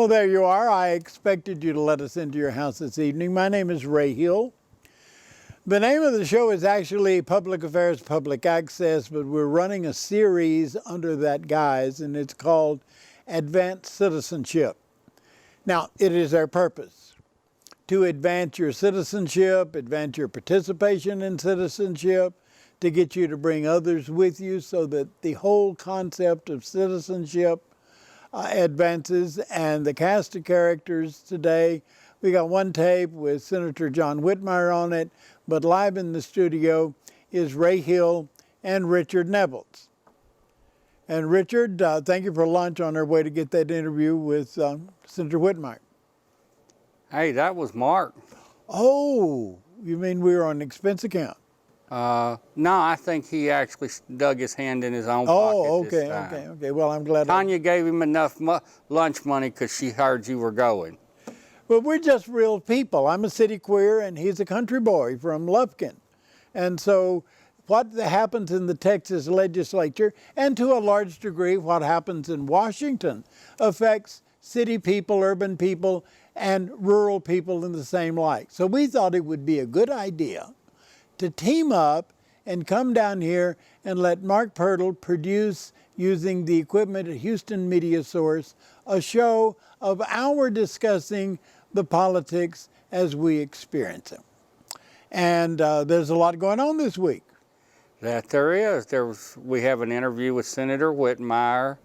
Well, there you are. I expected you to let us into your house this evening. My name is Ray Hill. The name of the show is actually Public Affairs, Public Access, but we're running a series under that guise, and it's called Advanced Citizenship. Now, it is our purpose to advance your citizenship, advance your participation in citizenship, to get you to bring others with you so that the whole concept of citizenship advances. And the cast of characters today, we got one tape with Senator John Whitmire on it, but live in the studio is Ray Hill and Richard Nevels. And Richard, thank you for lunch on our way to get that interview with Senator Whitmire. Hey, that was Mark. Oh, you mean we were on expense account? No, I think he actually dug his hand in his own pocket this time. Okay. Well, I'm glad. Tanya gave him enough lunch money because she heard you were going. Well, we're just real people. I'm a city queer, and he's a country boy from Lufkin. And so what happens in the Texas legislature, and to a large degree what happens in Washington, affects city people, urban people, and rural people in the same light. So we thought it would be a good idea to team up and come down here and let Mark Pirtle produce, using the equipment at Houston Media Source, a show of our discussing the politics as we experience them. And there's a lot going on this week. That there is. We have an interview with Senator Whitmire.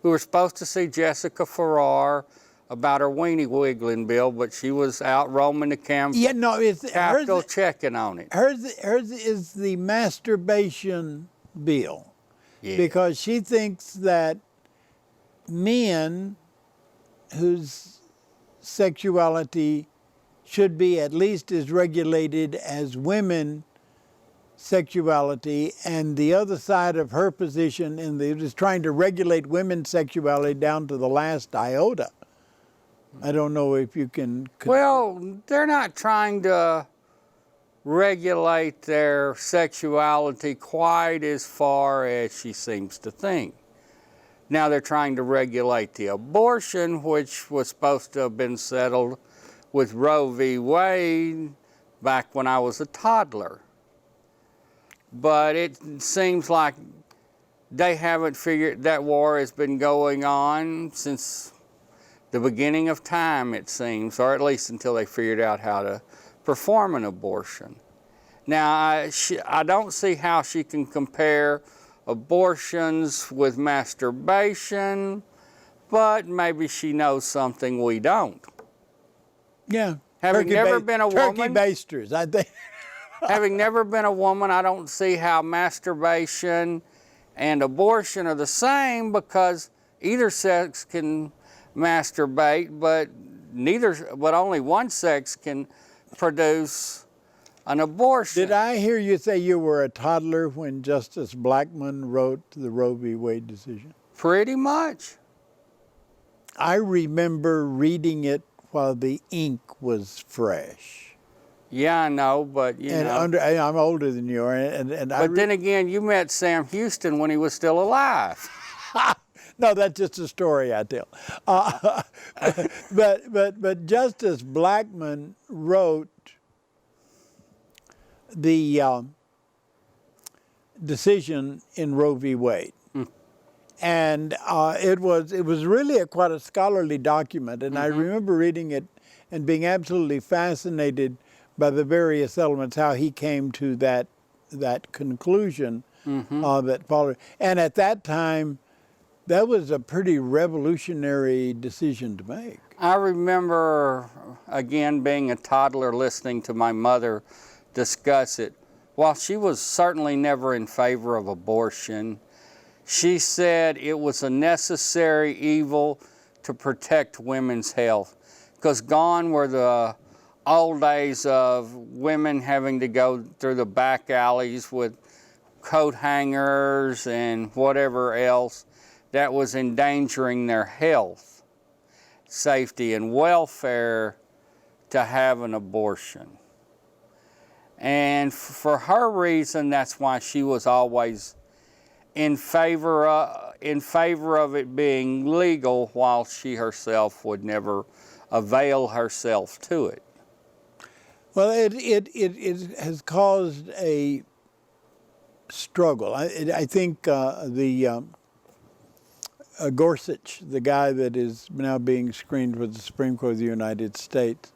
We were supposed to see Jessica Farrar about her weenie wiggling bill, but she was out roaming the Capitol checking on it. Hers is the masturbation bill, because she thinks that men whose sexuality should be at least as regulated as women's sexuality, and the other side of her position is trying to regulate women's sexuality down to the last iota. I don't know if you can... Well, they're not trying to regulate their sexuality quite as far as she seems to think. Now they're trying to regulate the abortion, which was supposed to have been settled with Roe v. Wade back when I was a toddler. But it seems like they haven't figured that war has been going on since the beginning of time, it seems, or at least until they figured out how to perform an abortion. Now, I don't see how she can compare abortions with masturbation, but maybe she knows something we don't. Yeah. Having never been a woman... Turkey basters, I think. Having never been a woman, I don't see how masturbation and abortion are the same, because either sex can masturbate, but only one sex can produce an abortion. Did I hear you say you were a toddler when Justice Blackmun wrote the Roe v. Wade decision? Pretty much. I remember reading it while the ink was fresh. Yeah, I know, but you know. I'm older than you are, but then again, you met Sam Houston when he was still alive. No, that's just a story I tell. But Justice Blackmun wrote the decision in Roe v. Wade, and it was really quite a scholarly document. And I remember reading it and being absolutely fascinated by the various elements, how he came to that conclusion that followed. And at that time, that was a pretty revolutionary decision to make. I remember, again, being a toddler, listening to my mother discuss it. While she was certainly never in favor of abortion, she said it was a necessary evil to protect women's health, because gone were the old days of women having to go through the back alleys with coat hangers and whatever else that was endangering their health, safety, and welfare to have an abortion. And for her reason, that's why she was always in favor of, in favor of it being legal, while she herself would never avail herself to it. Well, it has caused a struggle. I think Gorsuch, the guy that is now being screened for the Supreme Court of the United States,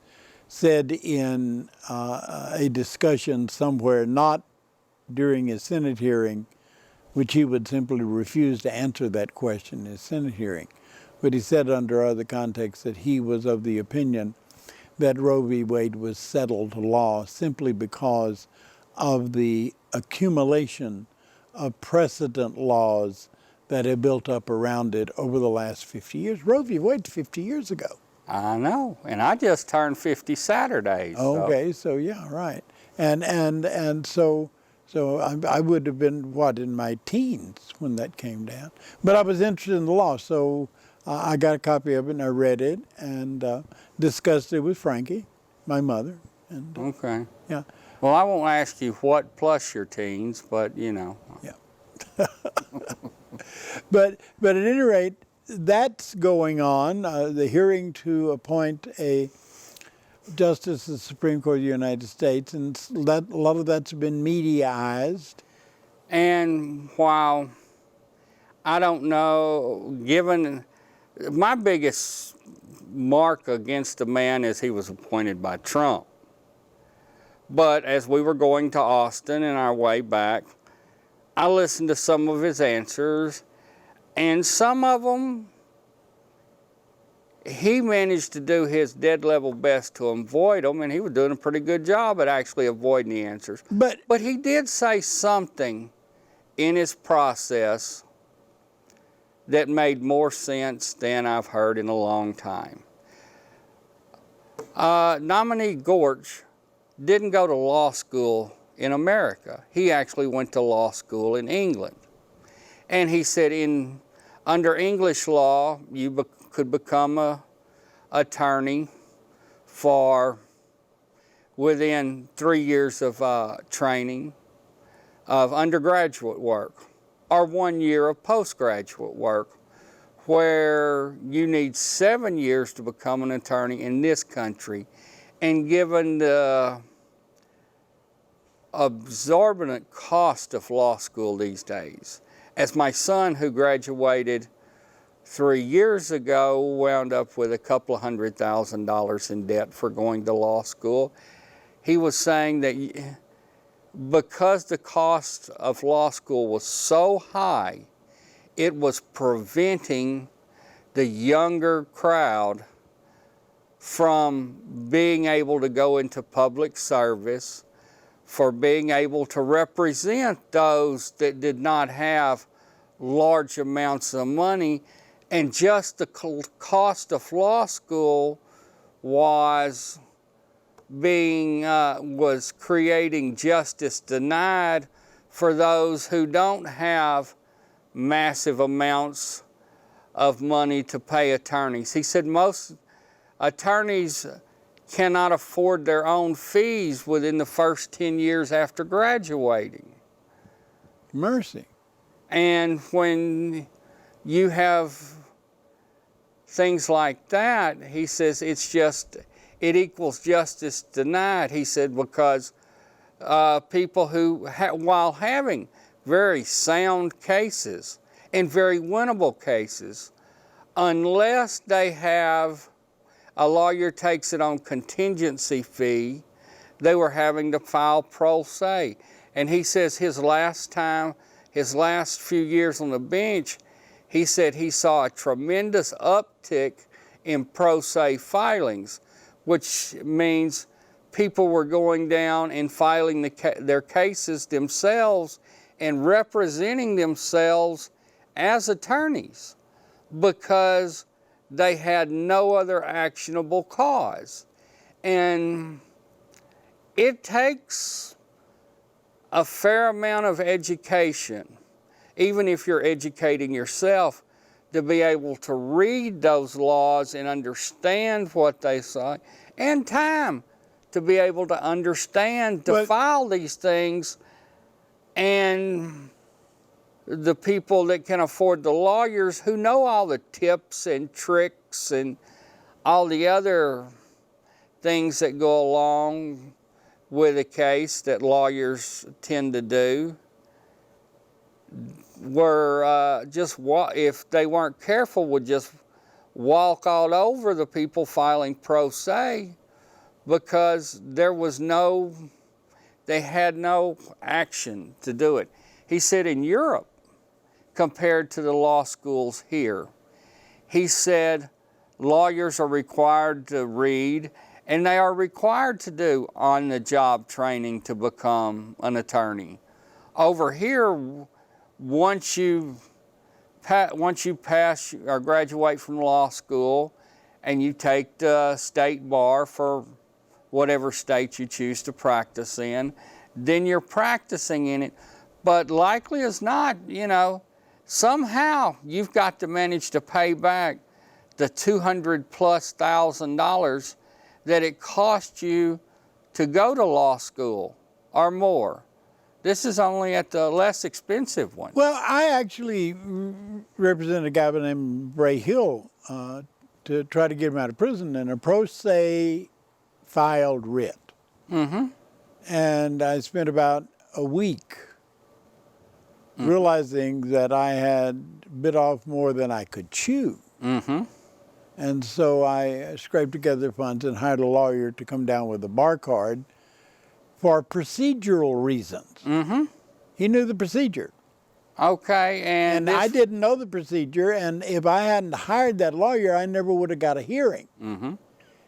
said in a discussion somewhere, not during a Senate hearing, which he would simply refuse to answer that question in a Senate hearing, but he said under other contexts that he was of the opinion that Roe v. Wade was settled law simply because of the accumulation of precedent laws that have built up around it over the last 50 years. Roe v. Wade's 50 years ago. I know, and I just turned 50 Saturdays. Okay, so yeah, right. And so I would have been, what, in my teens when that came down. But I was interested in the law, so I got a copy of it and I read it and discussed it with Frankie, my mother. And, Okay. Yeah. Well, I won't ask you what plus your teens, but you know. Yeah. But at any rate, that's going on. The hearing to appoint a justice of the Supreme Court of the United States, and a lot of that's been mediaized. And while I don't know, given my biggest mark against the man is he was appointed by Trump. But as we were going to Austin in our way back, I listened to some of his answers, and some of them, he managed to do his dead level best to avoid them, and he was doing a pretty good job at actually avoiding the answers. But he did say something in his process that made more sense than I've heard in a long time. Nominee Gorch didn't go to law school in America. He actually went to law school in England. And he said under English law, you could become an attorney within 3 years of training of undergraduate work, or 1 year of postgraduate work, where you need 7 years to become an attorney in this country. And given the exorbitant cost of law school these days, as my son, who graduated 3 years ago, wound up with a couple of $100,000 in debt for going to law school, he was saying that because the cost of law school was so high, it was preventing the younger crowd from being able to go into public service, for being able to represent those that did not have large amounts of money. And just the cost of law school was creating justice denied for those who don't have massive amounts of money to pay attorneys. He said most attorneys cannot afford their own fees within the first 10 years after graduating. Mercy. And when you have things like that, he says it equals justice denied. He said because people who, while having very sound cases and very winnable cases, unless they have a lawyer takes it on contingency fee, they were having to file pro se. And he says his last few years on the bench, he said he saw a tremendous uptick in pro se filings, which means people were going down and filing their cases themselves and representing themselves as attorneys because they had no other actionable cause. And it takes a fair amount of education, even if you're educating yourself, to be able to read those laws and understand what they say, and time to be able to understand, to file these things. And the people that can afford the lawyers who know all the tips and tricks and all the other things that go along with a case that lawyers tend to do, were if they weren't careful, would just walk all over the people filing pro se, because they had no action to do it. He said in Europe, compared to the law schools here, he said lawyers are required to read, and they are required to do on-the-job training to become an attorney. Over here, once you pass or graduate from law school and you take the state bar for whatever state you choose to practice in, then you're practicing in it. But likely as not, somehow you've got to manage to pay back the $200,000+ that it cost you to go to law school or more. This is only at the less expensive one. Well, I actually represent a guy by the name of Ray Hill to try to get him out of prison in a pro se filed writ. Mm-hmm. And I spent about a week realizing that I had bit off more than I could chew. Mm-hmm. And so I scraped together funds and hired a lawyer to come down with a bar card for procedural reasons. Mm-hmm. He knew the procedure. Okay, And I didn't know the procedure, and if I hadn't hired that lawyer, I never would have got a hearing. Mm-hmm.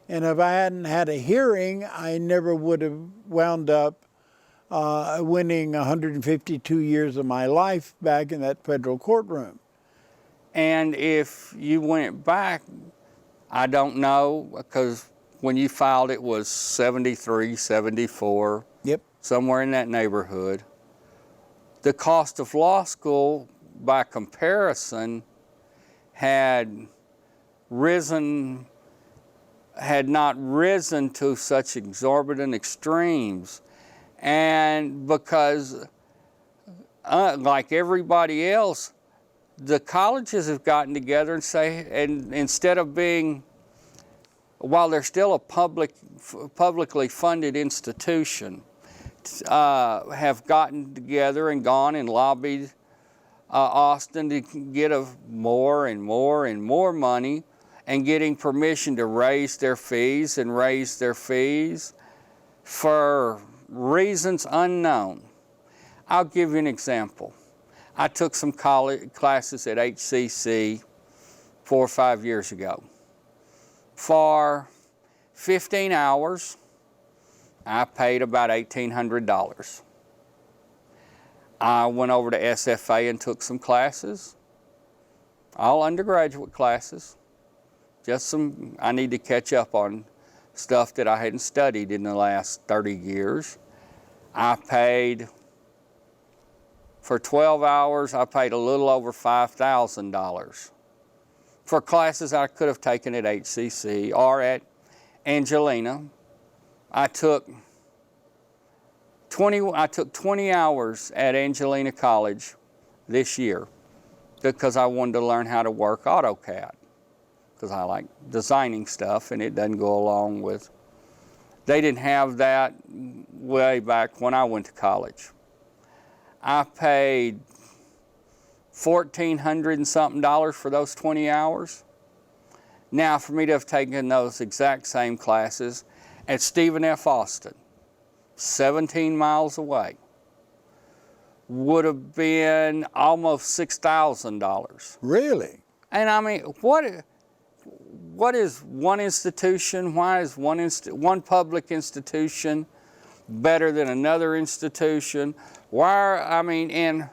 And if I hadn't had a hearing, I never would have wound up winning 152 years of my life back in that federal courtroom. And if you went back, I don't know, because when you filed it was 73, 74, Yep. somewhere in that neighborhood. The cost of law school, by comparison, had not risen to such exorbitant extremes. And because, like everybody else, the colleges have gotten together and instead of being, while they're still a publicly funded institution, have gotten together and gone and lobbied Austin to get more and more and more money, and getting permission to raise their fees for reasons unknown. I'll give you an example. I took some college classes at HCC 4 or 5 years ago. For 15 hours, I paid about $1,800. I went over to SFA and took some classes, all undergraduate classes. I need to catch up on stuff that I hadn't studied in the last 30 years. For 12 hours, I paid a little over $5,000 for classes I could have taken at HCC or at Angelina. I took 20 hours at Angelina College this year because I wanted to learn how to work AutoCAD, because I like designing stuff and it doesn't go along with. They didn't have that way back when I went to college. I paid $1,400 and something for those 20 hours. Now, for me to have taken those exact same classes at Stephen F. Austin, 17 miles away, would have been almost $6,000. Really? And I mean, what is one institution? Why is one public institution better than another institution? And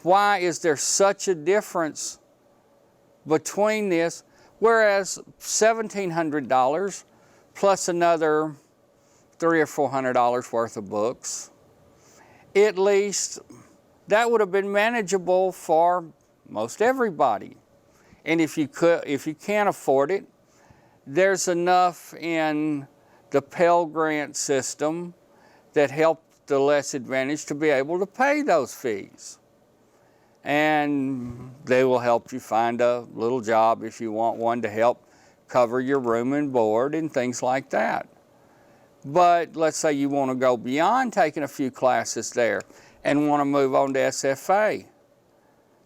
why is there such a difference between this? Whereas $1,700 plus another $300 or $400 worth of books, at least that would have been manageable for most everybody. And if you can't afford it, there's enough in the Pell Grant system that help the less advantaged to be able to pay those fees. and they will help you find a little job if you want one to help cover your room and board and things like that. But let's say you want to go beyond taking a few classes there and want to move on to SFA.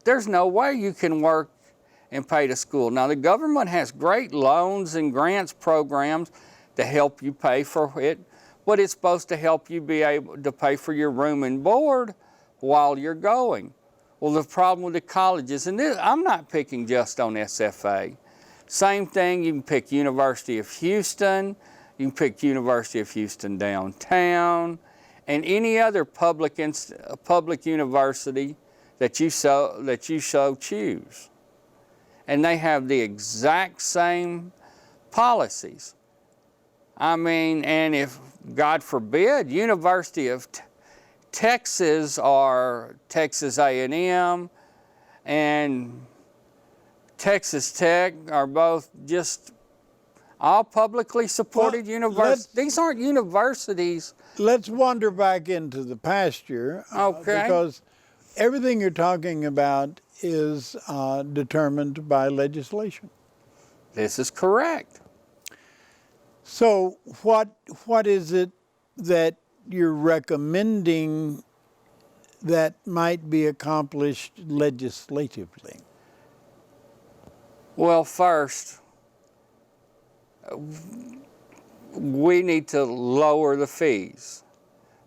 There's no way you can work and pay to school. Now, the government has great loans and grants programs to help you pay for it, but it's supposed to help you be able to pay for your room and board while you're going. Well, the problem with the colleges, and this, I'm not picking just on SFA. Same thing, you can pick University of Houston, you can pick University of Houston downtown, and any other public university that you so choose. And they have the exact same policies. I mean, and if, God forbid, University of Texas or Texas A&M and Texas Tech are both just all publicly supported universities. These aren't universities. Let's wander back into the pasture. Okay. Because everything you're talking about is determined by legislation. This is correct. So what is it that you're recommending that might be accomplished legislatively? Well, first, we need to lower the fees.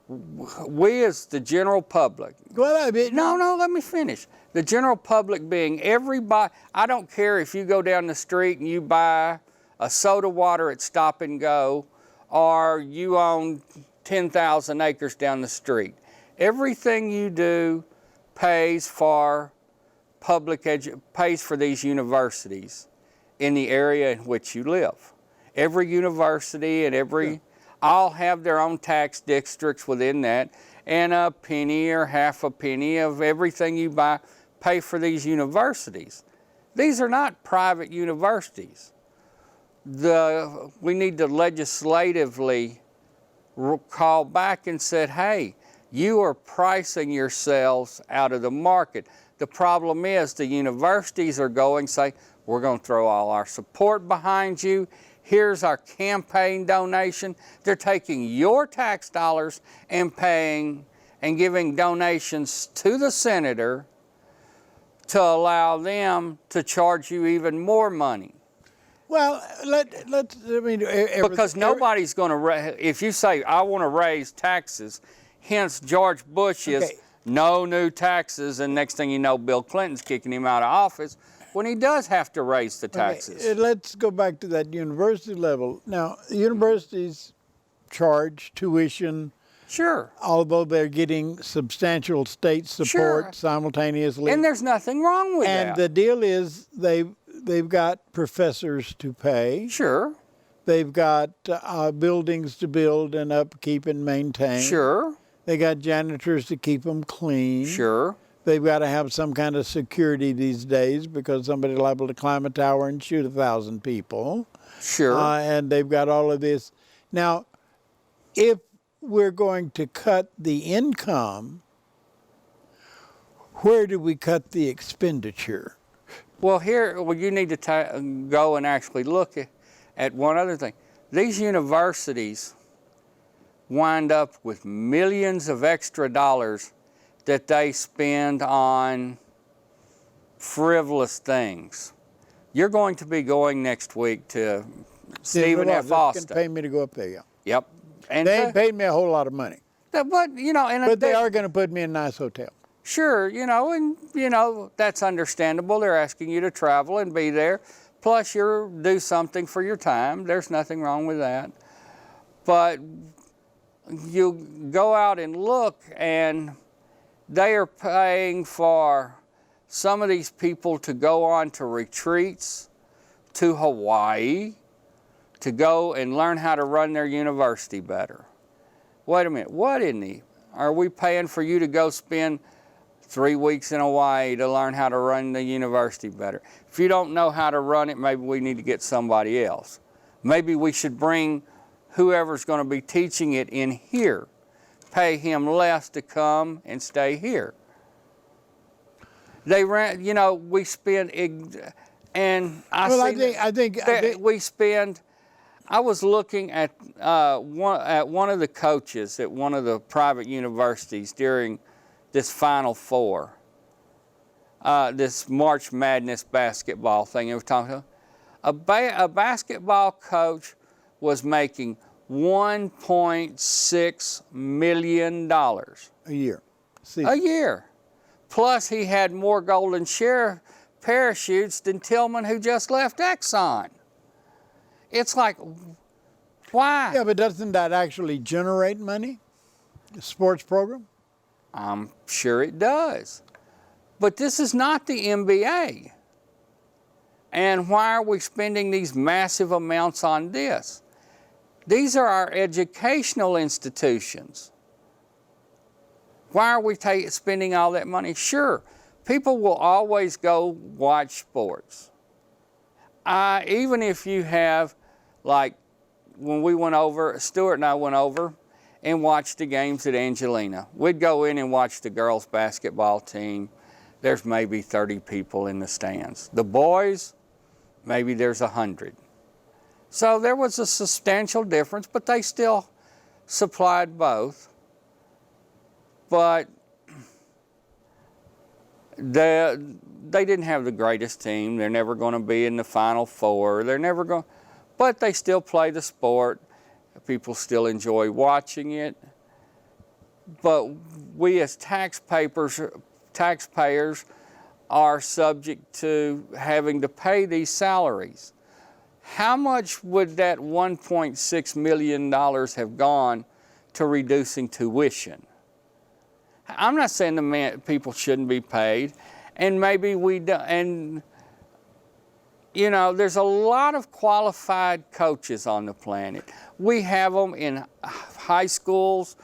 We as the general public. Well, I mean, No, let me finish. The general public being everybody. I don't care if you go down the street and you buy a soda water at Stop and Go, or you own 10,000 acres down the street. Everything you do pays for pays for these universities in the area in which you live. Every university and all have their own tax districts within that, and a penny or half a penny of everything you buy pay for these universities. These are not private universities. We need to legislatively call back and said, hey, you are pricing yourselves out of the market. The problem is the universities are going, say, we're going to throw all our support behind you. Here's our campaign donation. They're taking your tax dollars and paying and giving donations to the senator to allow them to charge you even more money. well, Because nobody's going to, if you say, I want to raise taxes, hence George Bush is no new taxes, and next thing you know, Bill Clinton's kicking him out of office when he does have to raise the taxes. Okay, let's go back to that university level. Now, universities charge tuition, Sure. although they're getting substantial state support Sure. simultaneously. And there's nothing wrong with And that. the deal is they've got professors to pay. Sure. They've got buildings to build and upkeep and maintain. Sure. They got janitors to keep them clean. Sure. They've got to have some kind of security these days because somebody's liable to climb a tower and shoot 1,000 people. Sure. And they've got all of this. Now, if we're going to cut the income, where do we cut the expenditure? Well, you need to go and actually look at one other thing. These universities wind up with millions of extra dollars that they spend on frivolous things. You're going to be going next week to Stephen F. Austin. They can pay me to go up there, yeah. Yep. And They ain't paid me a whole lot of money, but but they are going to put me in a nice hotel. Sure, that's understandable. They're asking you to travel and be there. Plus, you do something for your time. There's nothing wrong with that. But you go out and look, and they are paying for some of these people to go on to retreats to Hawaii to go and learn how to run their university better. Wait a minute, are we paying for you to go spend 3 weeks in Hawaii to learn how to run the university better? If you don't know how to run it, maybe we need to get somebody else. Maybe we should bring whoever's going to be teaching it in here, pay him less to come and stay here. They ran, you know, we spend, and I think we spend. I was looking at one of the coaches at one of the private universities during this Final Four, this March Madness basketball thing. They were talking about a basketball coach was making $1.6 million a year. a year. Plus, he had more golden share parachutes than Tillman, who just left Exxon. It's like, why? Yeah, but doesn't that actually generate money? The sports program? I'm sure it does. But this is not the NBA. And why are we spending these massive amounts on this? These are our educational institutions. Why are we spending all that money? Sure, people will always go watch sports. Even if you have, like, when we went over, Stuart and I went over and watched the games at Angelina. We'd go in and watch the girls' basketball team. There's maybe 30 people in the stands. The boys, maybe there's 100. So there was a substantial difference, but they still supplied both. But they didn't have the greatest team. They're never going to be in the Final Four. They're never going, but they still play the sport. People still enjoy watching it. But we as taxpayers are subject to having to pay these salaries. How much would that $1.6 million have gone to reducing tuition? I'm not saying people shouldn't be paid, and maybe we do, and you know, there's a lot of qualified coaches on the planet. We have them in high schools,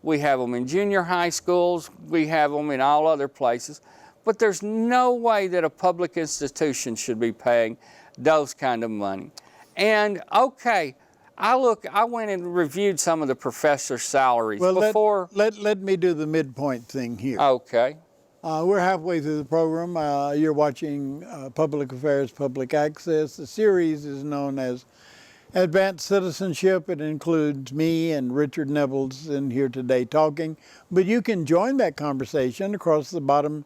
we have them in junior high schools, we have them in all other places, but there's no way that a public institution should be paying those kind of money. And okay, I went and reviewed some of the professors' salaries before. Let me do the midpoint thing here. Okay. We're halfway through the program. You're watching Public Affairs, Public Access. The series is known as Advanced Citizenship. It includes me and Richard Nebels in here today talking. But you can join that conversation. Across the bottom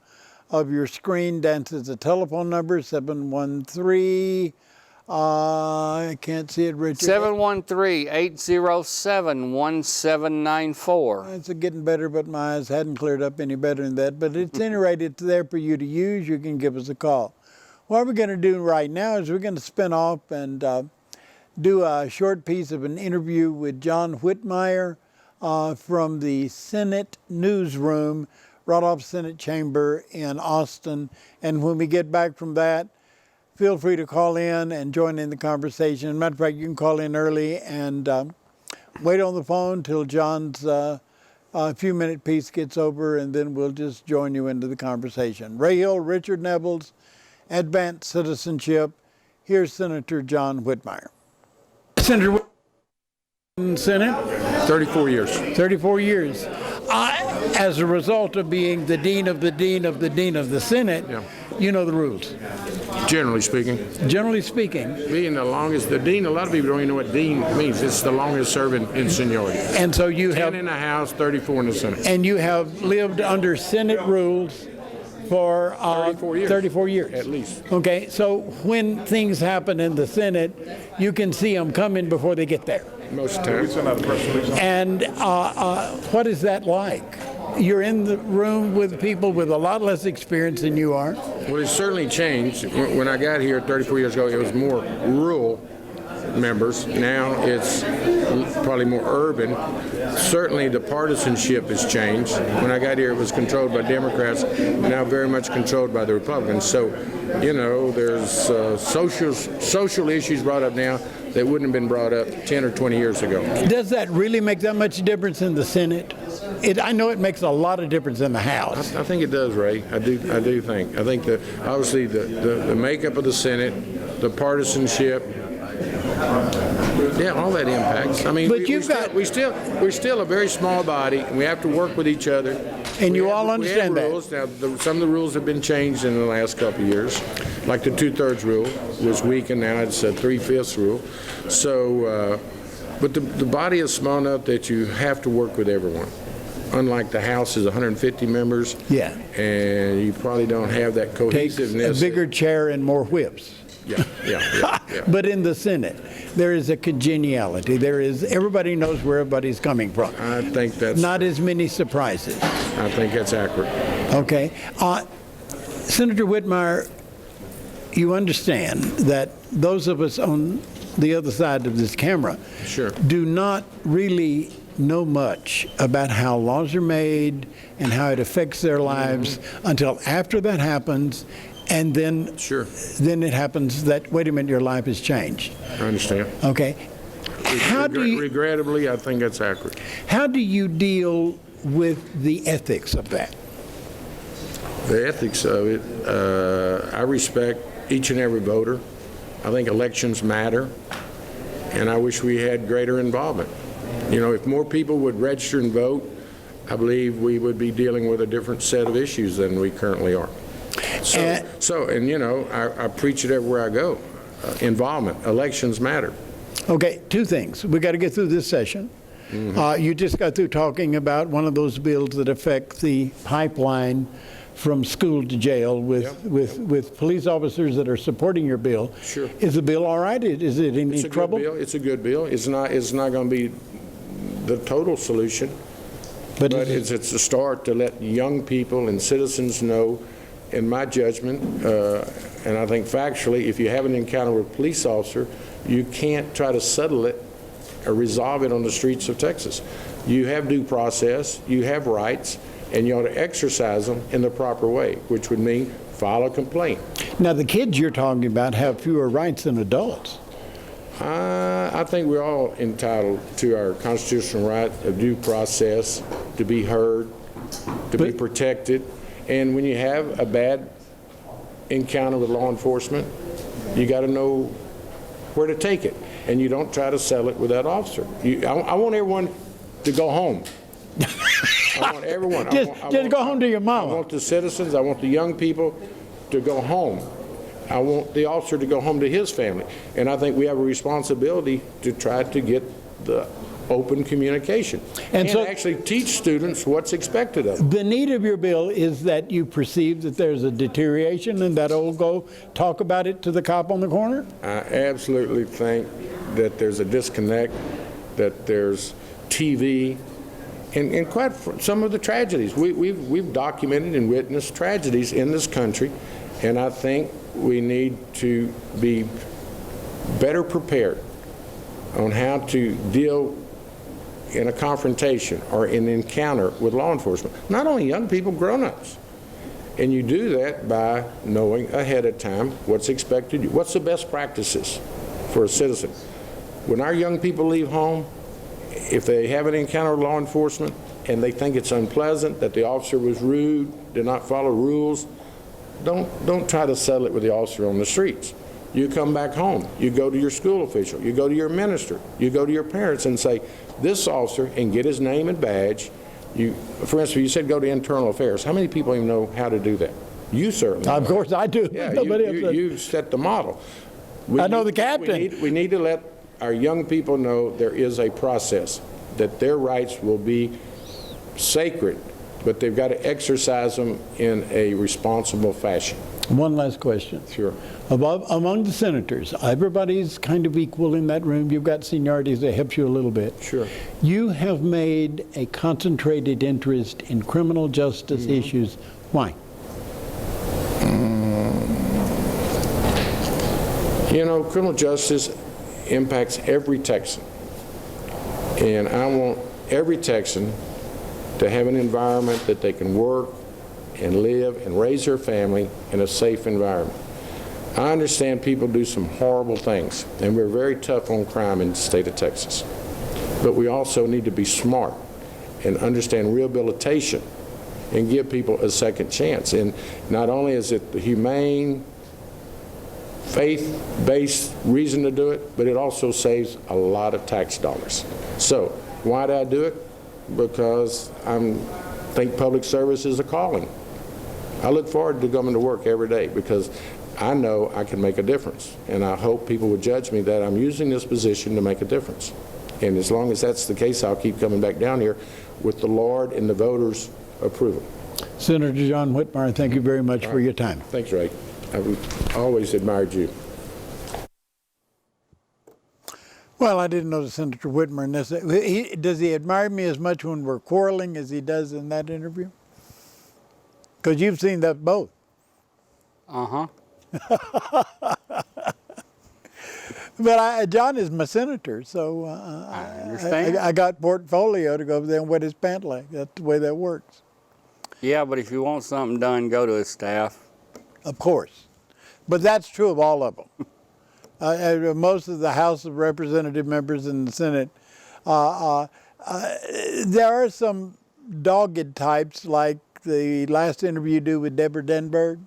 of your screen dances a telephone number, 713. I can't see it, Richard. 713-807-1794. It's getting better, but my eyes hadn't cleared up any better than that. But at any rate, it's there for you to use. You can give us a call. What we're going to do right now is we're going to spin off and do a short piece of an interview with John Whitmire from the Senate newsroom, right off Senate Chamber in Austin. And when we get back from that, feel free to call in and join in the conversation. As a matter of fact, you can call in early and wait on the phone till John's few-minute piece gets over, and then we'll just join you into the conversation. Ray Hill, Richard Nebels, Advanced Citizenship. Here's Senator John Whitmire. Senator Senate? 34 years. 34 years. As a result of being the dean of the dean of the dean of the Senate, Yeah. You know the rules. Generally speaking. Generally speaking. Being the longest, the dean, a lot of people don't even know what dean means. It's the longest serving in seniority. And so you 10 have, in the House, 34 in the Senate. and you have lived under Senate rules for 34 years. 34 years. At least. Okay, so when things happen in the Senate, you can see them coming before they get there. Most of the time. And what is that like? You're in the room with people with a lot less experience than you are. Well, it's certainly changed. When I got here 34 years ago, it was more rural members. Now it's probably more urban. Certainly the partisanship has changed. When I got here, it was controlled by Democrats, now very much controlled by the Republicans. So, you know, there's social issues brought up now that wouldn't have been brought up 10 or 20 years ago. Does that really make that much difference in the Senate? I know it makes a lot of difference in the House. I think it does, Ray. I do think. I think that obviously the makeup of the Senate, the partisanship, Yeah, all that impacts. I mean, But we're still a very small body, and we have to work with each other. And you We all have understand that. rules. Now, some of the rules have been changed in the last couple of years, like the 2/3 rule was weakened. Now it's a 3/5 rule. So, but the body is small enough that you have to work with everyone. Unlike the House is 150 members. Yeah. And you probably don't have that Takes cohesiveness. a bigger chair and more whips. Yeah. But in the Senate, there is a congeniality. Everybody knows where everybody's coming from. I think that's. Not as many surprises. I think that's accurate. Okay. Senator Whitmire, you understand that those of us on the other side of this camera Sure. do not really know much about how laws are made and how it affects their lives until after that happens, and then Sure. then it happens that, wait a minute, your life has changed. I understand. Okay. How do you, Regrettably, I think that's accurate. how do you deal with the ethics of that? The ethics of it, I respect each and every voter. I think elections matter, and I wish we had greater involvement. You know, if more people would register and vote, I believe we would be dealing with a different set of issues than we currently are. And you know, I preach it everywhere I go. Involvement, elections matter. Okay, two things. We got to get through this session. You just got through talking about one of those bills that affect the pipeline from school to jail with police officers that are supporting your bill. Sure. Is the bill all right? Is it in any trouble? It's a good bill. It's not going to be the total solution, but it's a start to let young people and citizens know, in my judgment, and I think factually, if you have an encounter with a police officer, you can't try to settle it or resolve it on the streets of Texas. You have due process, you have rights, and you ought to exercise them in the proper way, which would mean file a complaint. Now, the kids you're talking about have fewer rights than adults. I think we're all entitled to our constitutional right of due process, to be heard, to be protected. And when you have a bad encounter with law enforcement, you got to know where to take it. And you don't try to settle it with that officer. I want everyone to go home. I want everyone. Just go home to your I mama. want the citizens, I want the young people to go home. I want the officer to go home to his family. And I think we have a responsibility to try to get the open communication and so actually teach students what's expected of them. The need of your bill is that you perceive that there's a deterioration and that'll go talk about it to the cop on the corner? I absolutely think that there's a disconnect, that there's TV, and quite some of the tragedies. We've documented and witnessed tragedies in this country, and I think we need to be better prepared on how to deal in a confrontation or in an encounter with law enforcement. Not only young people, grown-ups. And you do that by knowing ahead of time what's expected, what's the best practices for a citizen. When our young people leave home, if they have an encounter with law enforcement and they think it's unpleasant, that the officer was rude, did not follow rules, don't try to settle it with the officer on the streets. You come back home, you go to your school official, you go to your minister, you go to your parents and say, this officer, and get his name and badge. For instance, you said go to internal affairs. How many people even know how to do that? You certainly Of know. course I do. Yeah, Nobody else does. you set the model. I know the captain. We need to let our young people know there is a process, that their rights will be sacred, but they've got to exercise them in a responsible fashion. One last question. Sure. Among the senators, everybody's kind of equal in that room. You've got seniorities that helps you a little bit. Sure. You have made a concentrated interest in criminal justice issues. Why? You know, criminal justice impacts every Texan. And I want every Texan to have an environment that they can work and live and raise their family in a safe environment. I understand people do some horrible things, and we're very tough on crime in the state of Texas. But we also need to be smart and understand rehabilitation and give people a second chance. And not only is it the humane faith-based reason to do it, but it also saves a lot of tax dollars. So why do I do it? Because I think public service is a calling. I look forward to coming to work every day because I know I can make a difference, and I hope people would judge me that I'm using this position to make a difference. And as long as that's the case, I'll keep coming back down here with the Lord and the voters' approval. Senator John Whitmire, thank you very much for your time. Thanks, Ray. I've always admired you. Well, I didn't know the Senator Whitmire necessarily. Does he admire me as much when we're quarreling as he does in that interview? Because you've seen that both. Uh-huh. But John is my senator, so I understand. I got portfolio to go over there and wet his pant leg. That's the way that works. Yeah, but if you want something done, go to his staff. Of course. But that's true of all of them. Most of the House of Representative members in the Senate, there are some dogged types like the last interview you do with Deborah Denberg.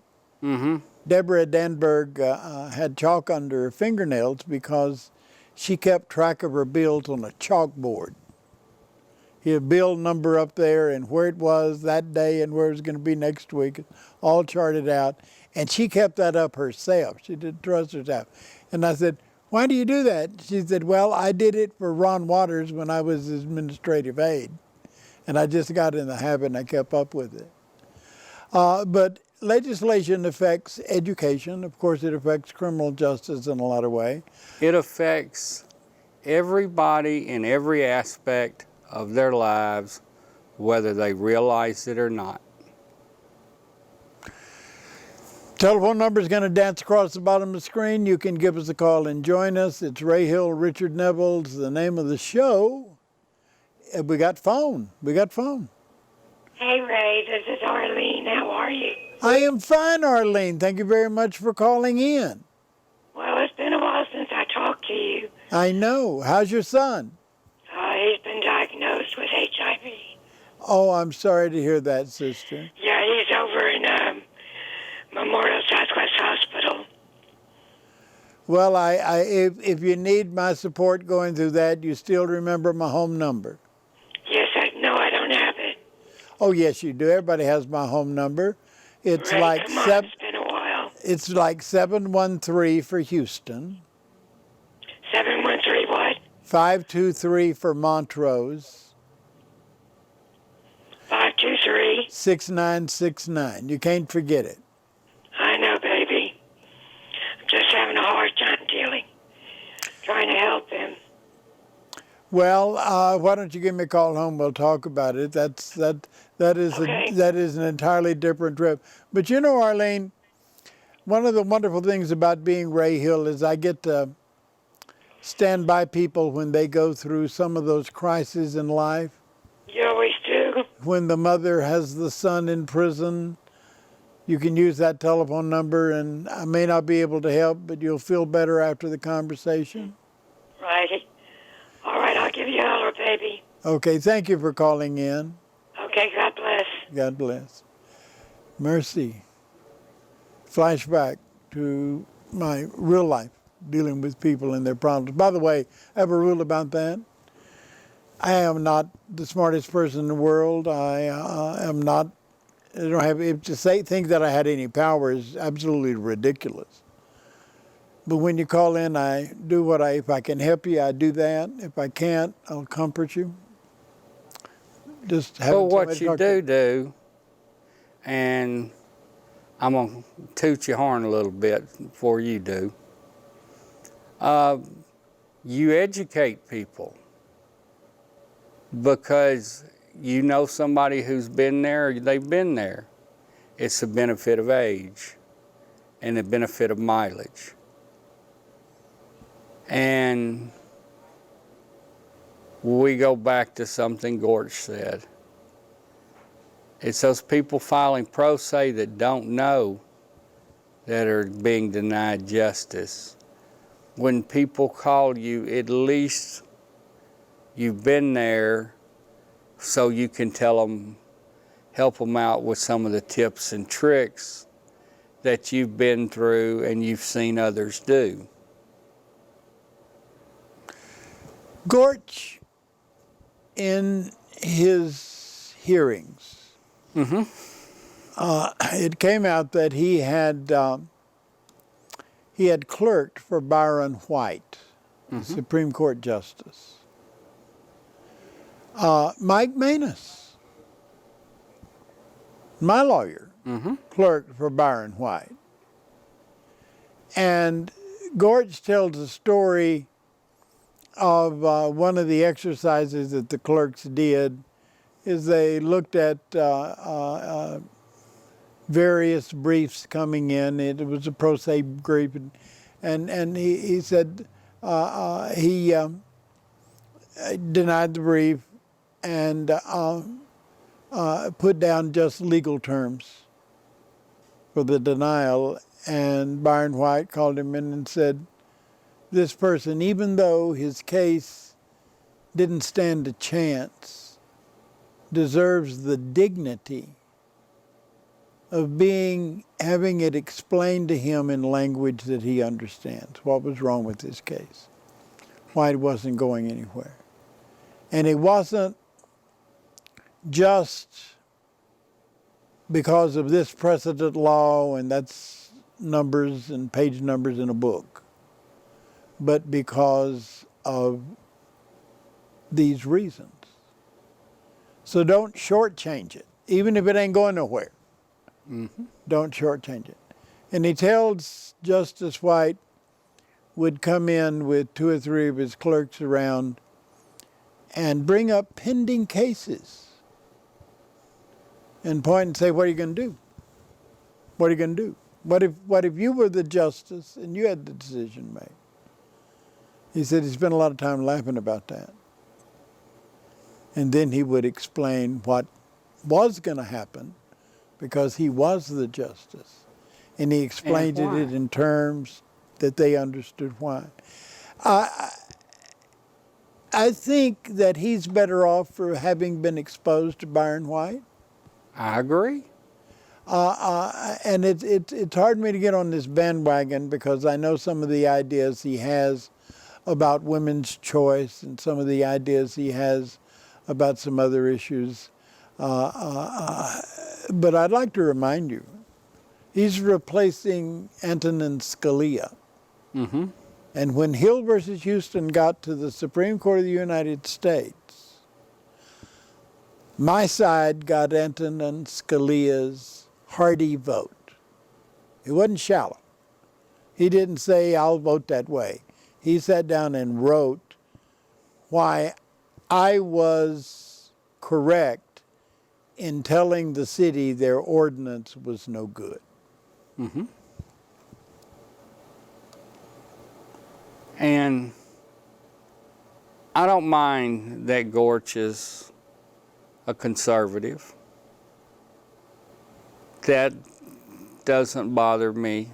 Mm-hmm. Deborah Denberg had chalk under her fingernails because she kept track of her bills on a chalkboard. He had a bill number up there and where it was that day and where it was going to be next week, all charted out. And she kept that up herself. She didn't trust herself. And I said, why do you do that? She said, well, I did it for Ron Waters when I was his administrative aide. And I just got in the habit and I kept up with it. But legislation affects education. Of course, it affects criminal justice in a lot of ways. It affects everybody in every aspect of their lives, whether they realize it or not. Telephone number is going to dance across the bottom of the screen. You can give us a call and join us. It's Ray Hill, Richard Neville's the name of the show. We got phone. We got phone. Hey, Ray, this is Arlene. How are you? I am fine, Arlene. Thank you very much for calling in. Well, it's been a while since I talked to you. I know. How's your son? He's been diagnosed with HIV. Oh, I'm sorry to hear that, sister. Yeah, he's over in Memorial Southwest Hospital. Well, if you need my support going through that, you still remember my home number. Yes, I don't have it. Oh, yes, you do. Everybody has my home number. It's Ray, like come on, it's been a while. It's like 713 for Houston. 713 what? 523 for Montrose. 523. 6969. You can't forget it. I know, baby. I'm just having a hard time trying to help him. Well, why don't you give me a call home? We'll talk about it. That is Okay. that is an entirely different trip. But you know, Arlene, one of the wonderful things about being Ray Hill is I get to stand by people when they go through some of those crises in life. You always do. When the mother has the son in prison, you can use that telephone number, and I may not be able to help, but you'll feel better after the conversation. Righty. All right, I'll give you a holler, baby. Okay, thank you for calling in. Okay, God bless. God bless. Mercy. Flashback to my real life, dealing with people and their problems. By the way, I have a rule about that. I am not the smartest person in the world. I don't have to think that I had any power is absolutely ridiculous. But when you call in, I do if I can help you, I do that. If I can't, I'll comfort you. Just have. Well, what you do, and I'm going to toot your horn a little bit before you do. You educate people because you know somebody who's been there, they've been there. It's the benefit of age and the benefit of mileage. And we go back to something Gorge said. It's those people filing pro se that don't know that are being denied justice. When people call you, at least you've been there so you can tell them, help them out with some of the tips and tricks that you've been through and you've seen others do? Gorch, in his hearings, it came out that he had clerked for Byron White, Supreme Court Justice. Mike Manus, my lawyer, clerked for Byron White. And Gorch tells a story of one of the exercises that the clerks did is they looked at various briefs coming in. It was a pro se brief, and he said he denied the brief and put down just legal terms for the denial. And Byron White called him in and said, this person, even though his case didn't stand a chance, deserves the dignity of having it explained to him in language that he understands what was wrong with his case, why it wasn't going anywhere. And it wasn't just because of this precedent law, and that's numbers and page numbers in a book, but because of these reasons. So don't shortchange it, even if it ain't going nowhere. Don't shortchange it. And he tells Justice White would come in with 2 or 3 of his clerks around and bring up pending cases and point and say, what are you going to do? What are you going to do? What if you were the justice and you had the decision made? He said he spent a lot of time laughing about that. And then he would explain what was going to happen because he was the justice. And he explained it in terms that they understood why. I think that he's better off for having been exposed to Byron White. I agree. And it's hard for me to get on this bandwagon because I know some of the ideas he has about women's choice and some of the ideas he has about some other issues. But I'd like to remind you, he's replacing Antonin Scalia. And when Hill versus Houston got to the Supreme Court of the United States, my side got Antonin Scalia's hearty vote. It wasn't shallow. He didn't say, I'll vote that way. He sat down and wrote why I was correct in telling the city their ordinance was no good. And I don't mind that Gorch is a conservative. That doesn't bother me.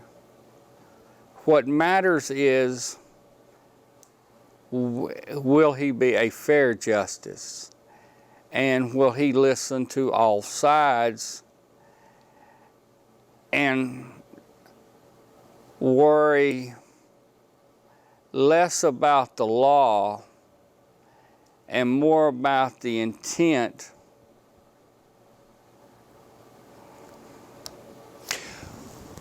What matters is, will he be a fair justice? And will he listen to all sides and worry less about the law and more about the intent?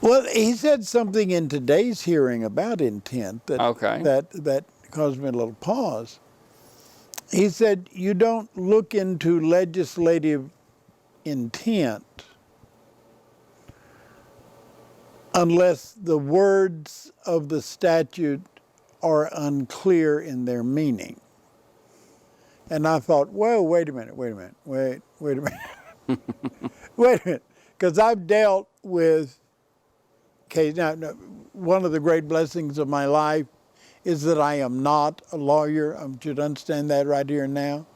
Well, he said something in today's hearing about intent that caused me a little pause. He said, you don't look into legislative intent unless the words of the statute are unclear in their meaning. And I thought, whoa, wait a minute. Wait a minute. Because I've dealt with cases. Now, one of the great blessings of my life is that I am not a lawyer. I should understand that right here and now.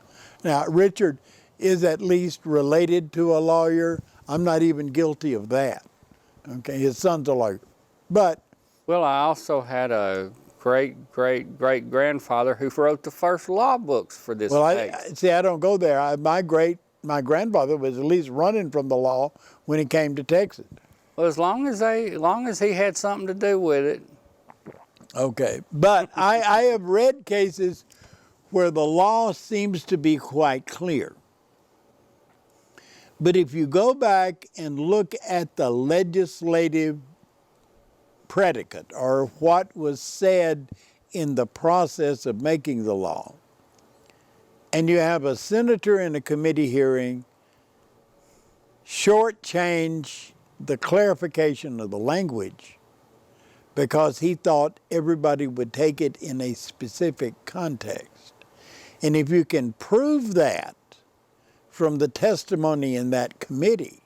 Now, Richard is at least related to a lawyer. I'm not even guilty of that. Okay, his son's a lawyer. But well, I also had a great-great-great-grandfather who wrote the first law books for this state. I don't go there. My grandfather was at least running from the law when he came to Texas. Well, as long as he had something to do with it. Okay, but I have read cases where the law seems to be quite clear. But if you go back and look at the legislative predicate or what was said in the process of making the law, and you have a senator in a committee hearing shortchange the clarification of the language because he thought everybody would take it in a specific context. And if you can prove that from the testimony in that committee,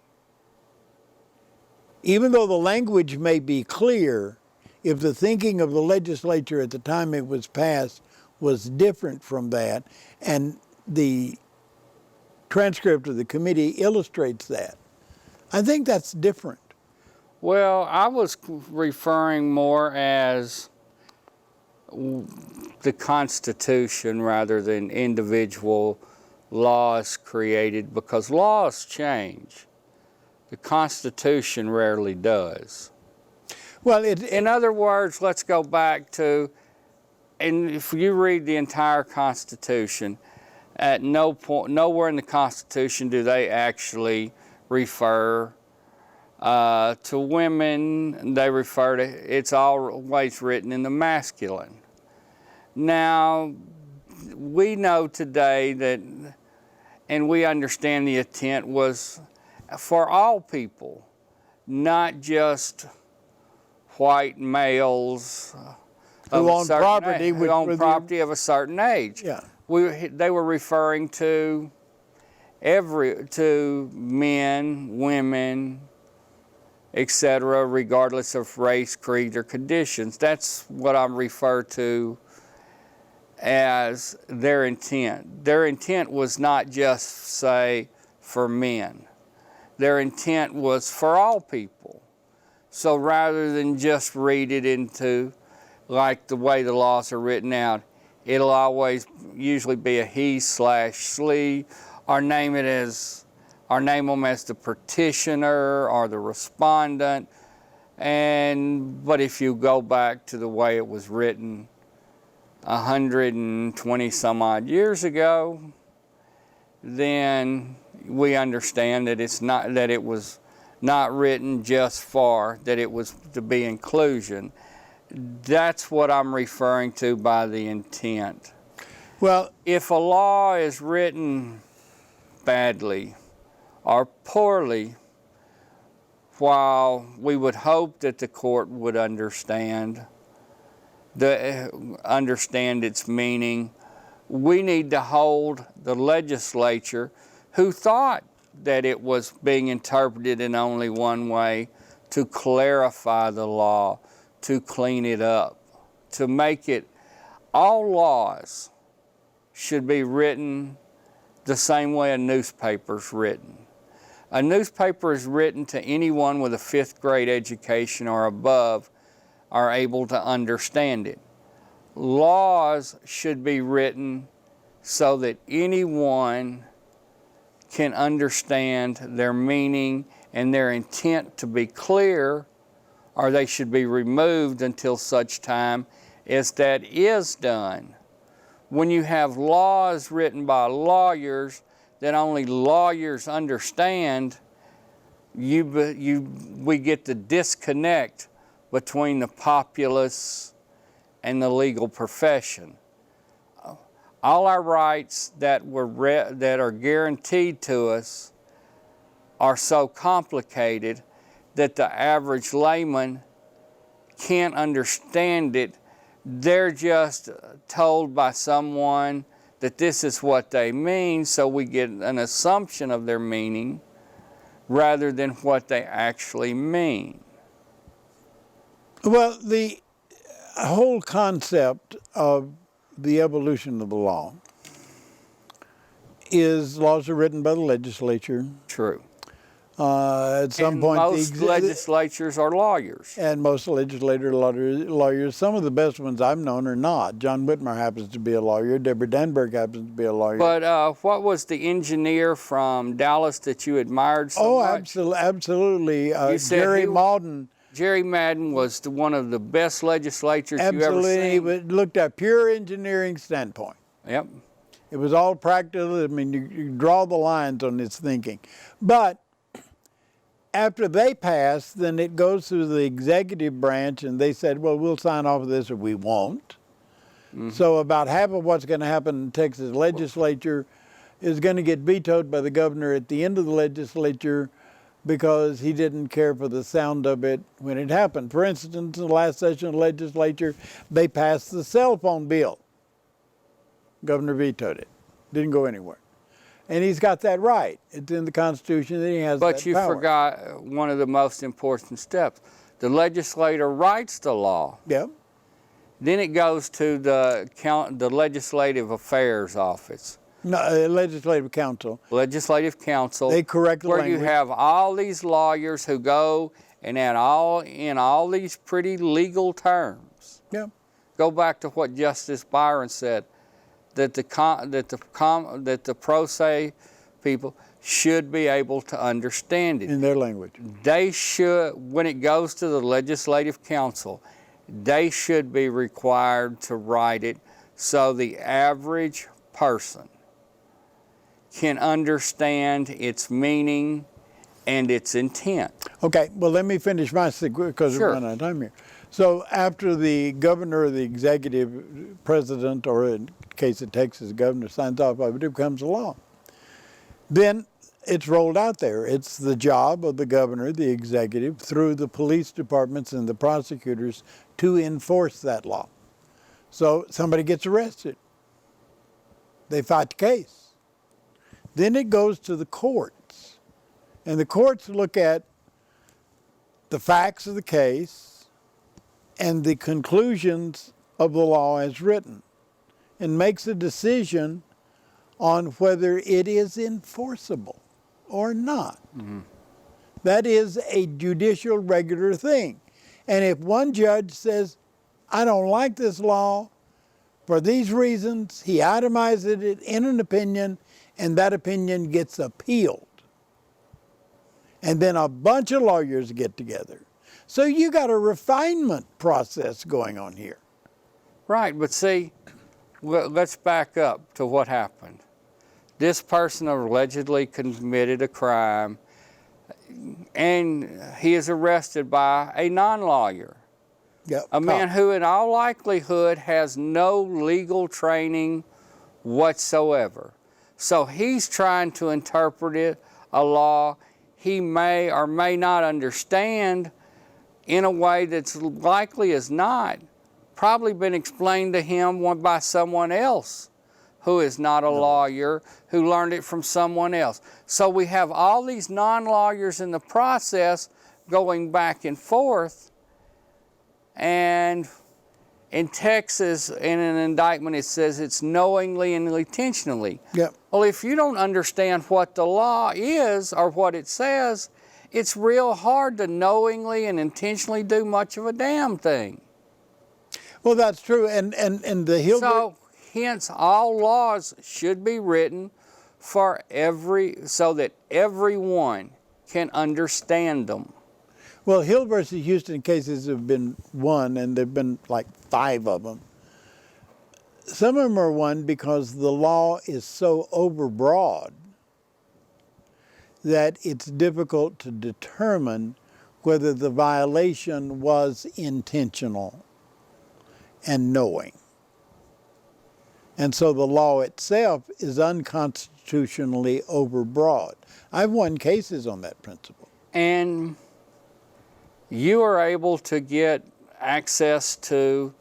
even though the language may be clear, if the thinking of the legislature at the time it was passed was different from that, and the transcript of the committee illustrates that, I think that's different. Well, I was referring more as the Constitution rather than individual laws created, because laws change. The Constitution rarely does. Well, in other words, let's go back to, and if you read the entire Constitution, at no point, nowhere in the Constitution do they actually refer to women. They refer to, it's always written in the masculine. Now, we know today that, and we understand the intent was for all people, not just white males who own property, who own property of a certain age. Yeah. They were referring to to men, women, etc., regardless of race, creed, or conditions. That's what I'm referred to as their intent. Their intent was not just, say, for men. Their intent was for all people. So rather than just read it into, like the way the laws are written out, it'll always usually be a he/she, or name them as the petitioner or the respondent. But if you go back to the way it was written 120 some odd years ago, then we understand that it was not written just for, that it was to be inclusion. That's what I'm referring to by the intent. Well, if a law is written badly or poorly, while we would hope that the court would understand its meaning, we need to hold the legislature, who thought that it was being interpreted in only one way, to clarify the law, to clean it up, to make it, all laws should be written the same way a newspaper's written. A newspaper is written to anyone with a 5th grade education or above are able to understand it. Laws should be written so that anyone can understand their meaning and their intent to be clear, or they should be removed until such time as that is done. When you have laws written by lawyers that only lawyers understand, we get the disconnect between the populace and the legal profession. All our rights that are guaranteed to us are so complicated that the average layman can't understand it. They're just told by someone that this is what they mean, so we get an assumption of their meaning rather than what they actually mean. Well, the whole concept of the evolution of the law is laws are written by the legislature. True. At some And point, most legislatures are lawyers. and most lawyers, some of the best ones I've known are not. John Whitmire happens to be a lawyer. Deborah Danberg happens to be a lawyer. But what was the engineer from Dallas that you admired so much? Absolutely. You said Jerry Malden. Jerry Madden was one of the best legislatures you ever Absolutely. He seen. looked at pure engineering standpoint. Yep. It was all practical. I mean, you draw the lines on his thinking. But after they passed, then it goes through the executive branch, and they said, well, we'll sign off on this or we won't. Mm-hmm. So about half of what's going to happen in Texas legislature is going to get vetoed by the governor at the end of the legislature because he didn't care for the sound of it when it happened. For instance, in the last session of the legislature, they passed the cell phone bill. Governor vetoed it. Didn't go anywhere. And he's got that right. It's in the Constitution that he has that power. But you forgot one of the most important steps. The legislator writes the law. Yep. Then it goes to the Legislative Affairs Office. No, Legislative Council. Legislative Council. They correct the where language. you have all these lawyers who go and add in all these pretty legal terms. Yep. Go back to what Justice Byron said, that the pro se people should be able to understand it. In their language. They should, when it goes to the Legislative Council, they should be required to write it so the average person can understand its meaning and its intent. Okay, well, let me finish my because Sure. we're running out of time here. So after the governor or the executive president, or in case of Texas, the governor signs off, it becomes a law. Then it's rolled out there. It's the job of the governor, the executive, through the police departments and the prosecutors to enforce that law. So somebody gets arrested. They fight the case. Then it goes to the courts. And the courts look at the facts of the case and the conclusions of the law as written and makes a decision on whether it is enforceable or not. Mm-hmm. That is a judicial regular thing. And if one judge says, I don't like this law for these reasons, he itemizes it in an opinion, and that opinion gets appealed. And then a bunch of lawyers get together. So you got a refinement process going on here. Right, but see, let's back up to what happened. This person allegedly committed a crime, and he is arrested by a non-lawyer. Yep. A man who in all likelihood has no legal training whatsoever. So he's trying to interpret a law he may or may not understand in a way that's likely as not probably been explained to him by someone else who is not a lawyer, who learned it from someone else. So we have all these non-lawyers in the process going back and forth, and in Texas, in an indictment, it says it's knowingly and intentionally. Yep. Well, if you don't understand what the law is or what it says, it's real hard to knowingly and intentionally do much of a damn thing. Well, that's true. And the Hilbert... So, hence, all laws should be written so that everyone can understand them. Well, Hill versus Houston cases have been won, and there have been like 5 of them. Some of them are won because the law is so overbroad that it's difficult to determine whether the violation was intentional and knowing. And so the law itself is unconstitutionally overbroad. I've won cases on that principle. And you are able to get access to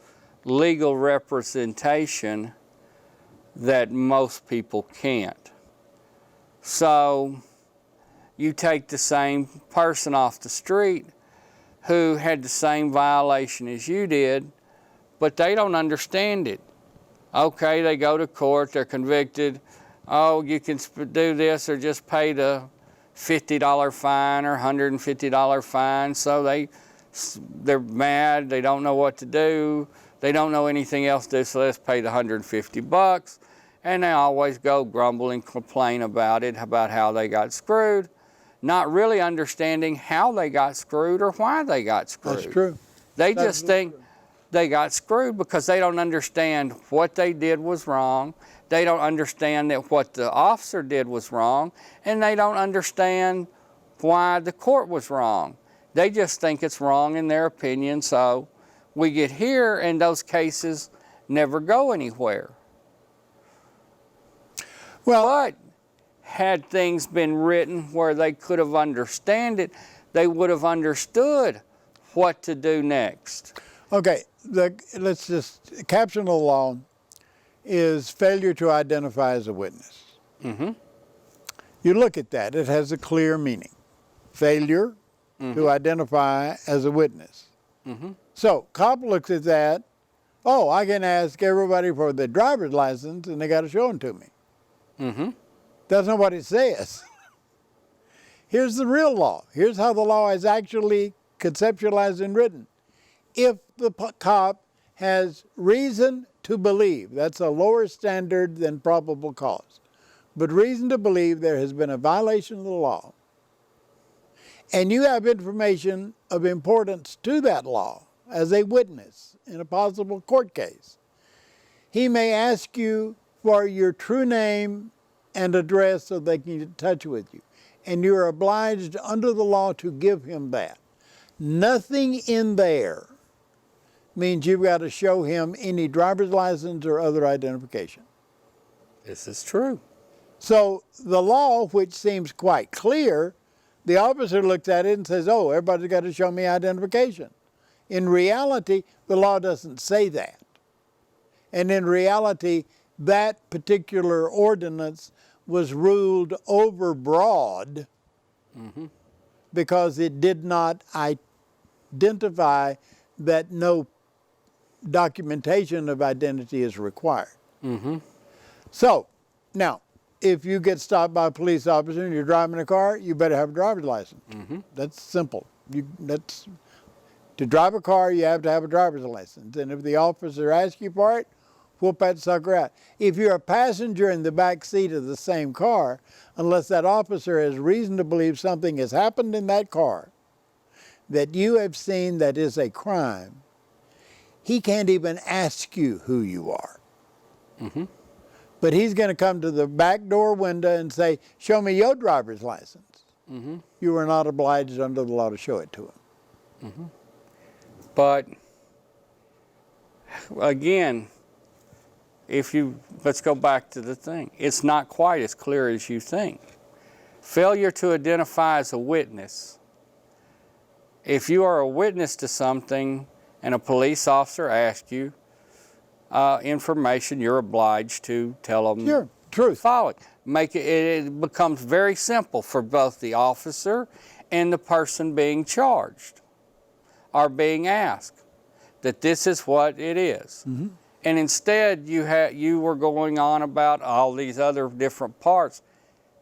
legal representation that most people can't. So you take the same person off the street who had the same violation as you did, but they don't understand it. Okay, they go to court, they're convicted. Oh, you can do this or just pay the $50 fine or $150 fine, so they're mad, they don't know what to do, they don't know anything else to do, so let's pay the $150, and they always go grumble and complain about it, about how they got screwed, not really understanding how they got screwed or why they got screwed. That's true. They just think they got screwed because they don't understand what they did was wrong. They don't understand that what the officer did was wrong, and they don't understand why the court was wrong. They just think it's wrong in their opinion, so we get here and those cases never go anywhere. Well, But had things been written where they could have understood it, they would have understood what to do next. okay, let's just, caption of the law is failure to identify as a witness. Mm-hmm. You look at that, it has a clear meaning. Failure to identify as a witness. So, cop looks at that, oh, I can ask everybody for their driver's license and they got to show them to me. That's not what it says. Here's the real law. Here's how the law is actually conceptualized and written. If the cop has reason to believe, that's a lower standard than probable cause, but reason to believe there has been a violation of the law, and you have information of importance to that law as a witness in a possible court case, he may ask you for your true name and address so they can get in touch with you. And you're obliged under the law to give him that. Nothing in there means you've got to show him any driver's license or other identification. This is true. So the law, which seems quite clear, the officer looks at it and says, oh, everybody's got to show me identification. In reality, the law doesn't say that. And in reality, that particular ordinance was ruled overbroad because it did not identify that no documentation of identity is required. So, now, if you get stopped by a police officer and you're driving a car, you better have a driver's license. That's simple. To drive a car, you have to have a driver's license. And if the officer asks you for it, whoop that sucker out. If you're a passenger in the back seat of the same car, unless that officer has reason to believe something has happened in that car that you have seen that is a crime, he can't even ask you who you are. But he's going to come to the back door window and say, show me your driver's license. You are not obliged under the law to show it to him. But again, let's go back to the thing. It's not quite as clear as you think. Failure to identify as a witness. If you are a witness to something and a police officer asks you information, you're obliged to tell them. Sure, truth. Follow it. It becomes very simple for both the officer and the person being charged or being asked that this is what it is. And instead, you were going on about all these other different parts.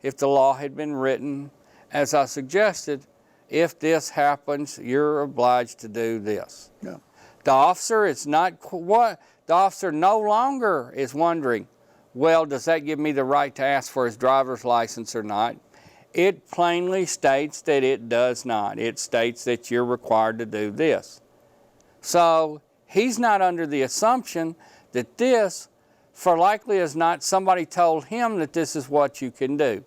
If the law had been written, as I suggested, if this happens, you're obliged to do this. Yeah. The officer is not what the officer no longer is wondering, well, does that give me the right to ask for his driver's license or not? It plainly states that it does not. It states that you're required to do this. So he's not under the assumption that this, for likely as not, somebody told him that this is what you can do.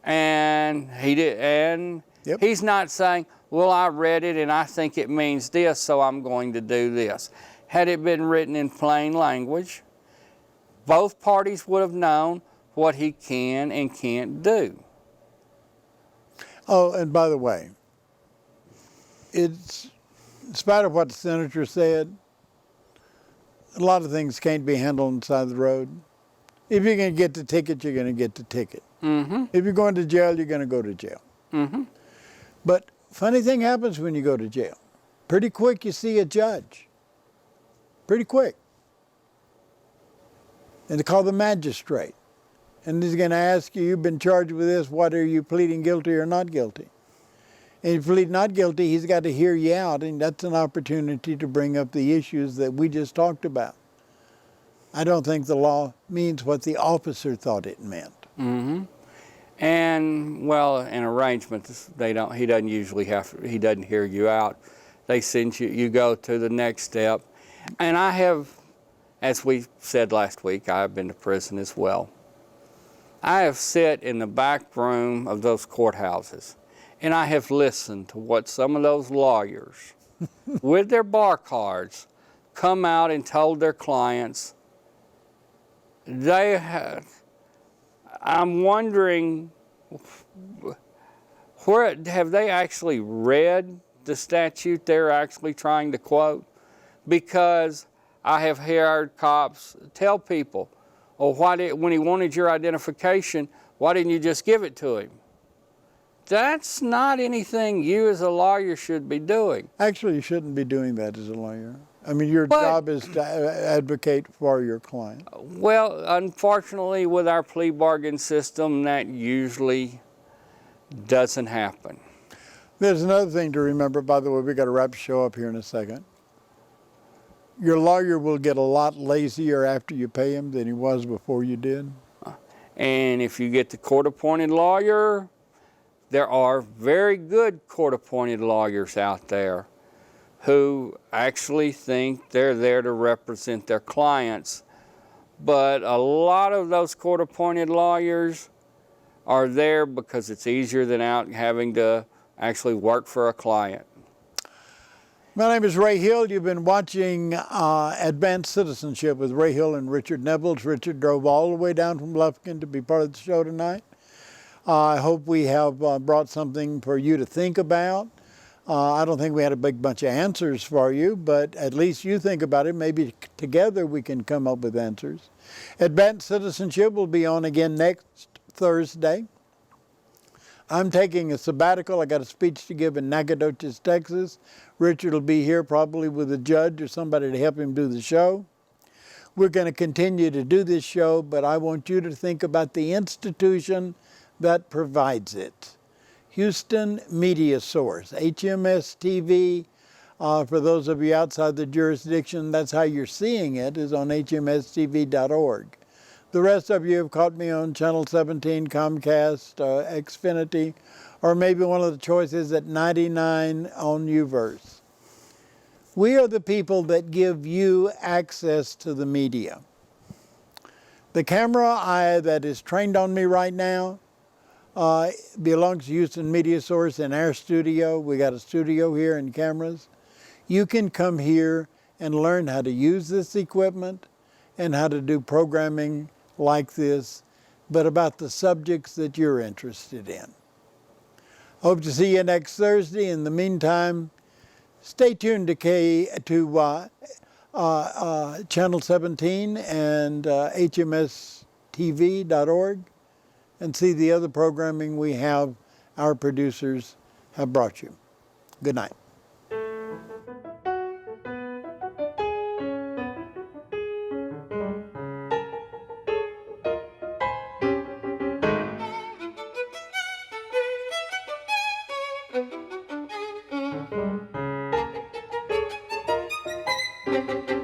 And he did, and he's not saying, well, I read it and I think it means this, so I'm going to do this. Had it been written in plain language, both parties would have known what he can and can't do. Oh, and by the way, it's, in spite of what the senator said, a lot of things can't be handled on the side of the road. If you're going to get the ticket, you're going to get the ticket. If you're going to jail, you're going to go to jail. But funny thing happens when you go to jail. Pretty quick you see a judge. Pretty quick. And they call the magistrate. And he's going to ask you, you've been charged with this, what are you pleading guilty or not guilty? And if you plead not guilty, he's got to hear you out, and that's an opportunity to bring up the issues that we just talked about. I don't think the law means what the officer thought it meant. Mm-hmm. And, well, in arrangements, he doesn't usually he doesn't hear you out. They send you go to the next step. And I have, as we said last week, I have been to prison as well. I have sat in the back room of those courthouses, and I have listened to what some of those lawyers, with their bar cards, come out and told their clients. I'm wondering, where have they actually read the statute they're actually trying to quote? Because I have heard cops tell people, oh, when he wanted your identification, why didn't you just give it to him? That's not anything you as a lawyer should be doing. Actually, you shouldn't be doing that as a lawyer. I mean, your job is to advocate for your client. Well, unfortunately, with our plea bargain system, that usually doesn't happen. There's another thing to remember, by the way, we've got to wrap the show up here in a second. Your lawyer will get a lot lazier after you pay him than he was before you did. And if you get the court-appointed lawyer, there are very good court-appointed lawyers out there who actually think they're there to represent their clients. But a lot of those court-appointed lawyers are there because it's easier than out having to actually work for a client. My name is Ray Hill. You've been watching Advanced Citizenship with Ray Hill and Richard Nevels. Richard drove all the way down from Lufkin to be part of the show tonight. I hope we have brought something for you to think about. I don't think we had a big bunch of answers for you, but at least you think about it. Maybe together we can come up with answers. Advanced Citizenship will be on again next Thursday. I'm taking a sabbatical. I got a speech to give in Nacogdoches, Texas. Richard will be here probably with a judge or somebody to help him do the show. We're going to continue to do this show, but I want you to think about the institution that provides it. Houston Media Source, HMS TV. For those of you outside the jurisdiction, that's how you're seeing it, is on hmstv.org. The rest of you have caught me on Channel 17, Comcast, Xfinity, or maybe one of the choices at 99 on Uverse. We are the people that give you access to the media. The camera that is trained on me right now belongs to Houston Media Source in our studio. We got a studio here and cameras. You can come here and learn how to use this equipment and how to do programming like this, but about the subjects that you're interested in. Hope to see you next Thursday. In the meantime, stay tuned to Channel 17 and hmstv.org and see the other programming our producers have brought you. Good night. Thank you.